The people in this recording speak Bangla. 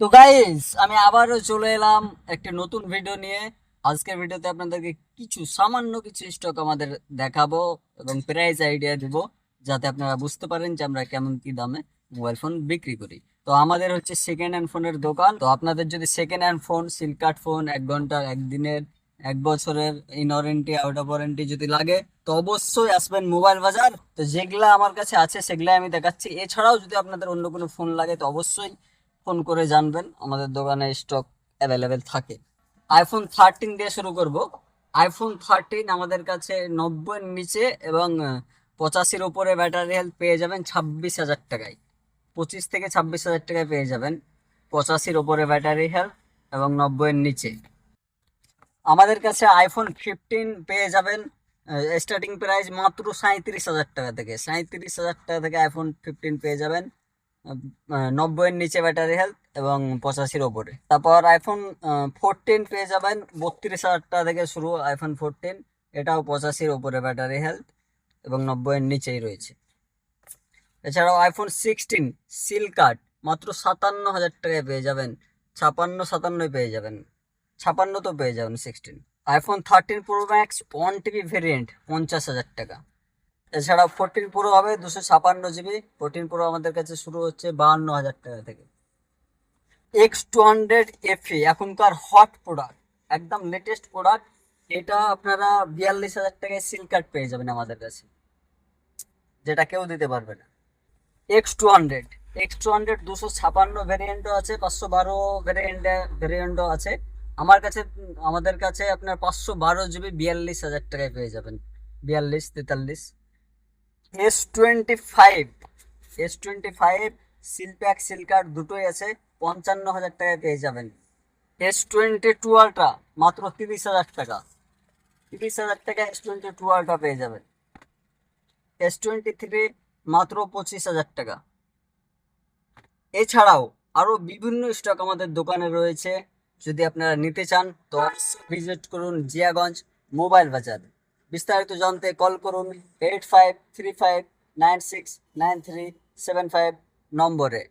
তো গাইস, আমি আবারও চলে এলাম একটি নতুন ভিডিও নিয়ে। আজকের ভিডিওতে আপনাদেরকে সামান্য কিছু স্টক আমাদের দেখাবো এবং প্রাইস আইডিয়া দিব, যাতে আপনারা বুঝতে পারেন যে আমরা কেমন কি দামে মোবাইল ফোন বিক্রি করি। তো আমাদের হচ্ছে সেকেন্ড হ্যান্ড ফোনের দোকান। তো আপনাদের যদি second hand phone, seal card phone, 1 ঘন্টার, একদিনের, 1 বছরের in warranty, out of warranty যদি লাগে, তো অবশ্যই আসবেন মোবাইল বাজার। তো যেগুলা আমার কাছে আছে সেগুলাই আমি দেখাচ্ছি। এছাড়াও যদি আপনাদের অন্য কোনো ফোন লাগে, তো অবশ্যই ফোন করে জানবেন, আমাদের দোকানে স্টক অ্যাভেলেবেল থাকে। আইফোন 13 দিয়ে শুরু করব। আইফোন 13 আমাদের কাছে 90-এর নিচে এবং 85-র উপরে ব্যাটারি হেলথ পেয়ে যাবেন 26,000 টাকায়। 25 থেকে 26,000 টাকায় পেয়ে যাবেন 85-র উপরে ব্যাটারি হেলথ এবং 90-এর নিচে। আমাদের কাছে আইফোন 15 পেয়ে যাবেন স্টার্টিং প্রাইস মাত্র 37,000 টাকা থেকে। 37,000 টাকা থেকে আইফোন 15 পেয়ে যাবেন 90-এর নিচে ব্যাটারি হেলথ এবং 85-র ওপরে। তারপর আইফোন 14 পেয়ে যাবেন 32,000 টাকা থেকে শুরু। আইফোন 14 এটাও 85-র ওপরে ব্যাটারি হেলথ এবং 90-এর নিচেই রয়েছে। এছাড়াও আইফোন 16 সিল কার্ড মাত্র 57,000 টাকায় পেয়ে যাবেন। 56-57 পেয়ে যাবেন। 56 তো পেয়ে যাবেন 16। IPhone 13 pro max 1 TB variant 50,000 টাকা। এছাড়াও 14 প্রো হবে 256 জিবি। 14 প্রো আমাদের কাছে শুরু হচ্ছে 52,000 টাকা থেকে। X200 FE এখনকার হট প্রোডাক্ট, একদম লেটেস্ট প্রোডাক্ট। এটা আপনারা 42,000 টাকায় সিল কার্ড পেয়ে যাবেন আমাদের কাছে, যেটা কেউ দিতে পারবে না। X200 256 ভেরিয়েন্টও আছে, 512 ভেরিয়েন্টও আছে। আমাদের কাছে আপনার 512 জিবি 42,000 টাকায় পেয়ে যাবেন। 42, 43। S25 seal pack seal card দুটোই আছে, 55,000 টাকায় পেয়ে যাবেন। S22 আলট্রা মাত্র 30,000 টাকা। 30,000 টাকায় S22 আলট্রা পেয়ে যাবেন। S23 মাত্র 25,000 টাকা। এছাড়াও আরো বিভিন্ন স্টক আমাদের দোকানে রয়েছে। যদি আপনারা নিতে চান, তো অবশ্যই ভিজিট করুন জিয়াগঞ্জ মোবাইল বাজার। বিস্তারিত জানতে কল করুন 8535969375 নম্বরে।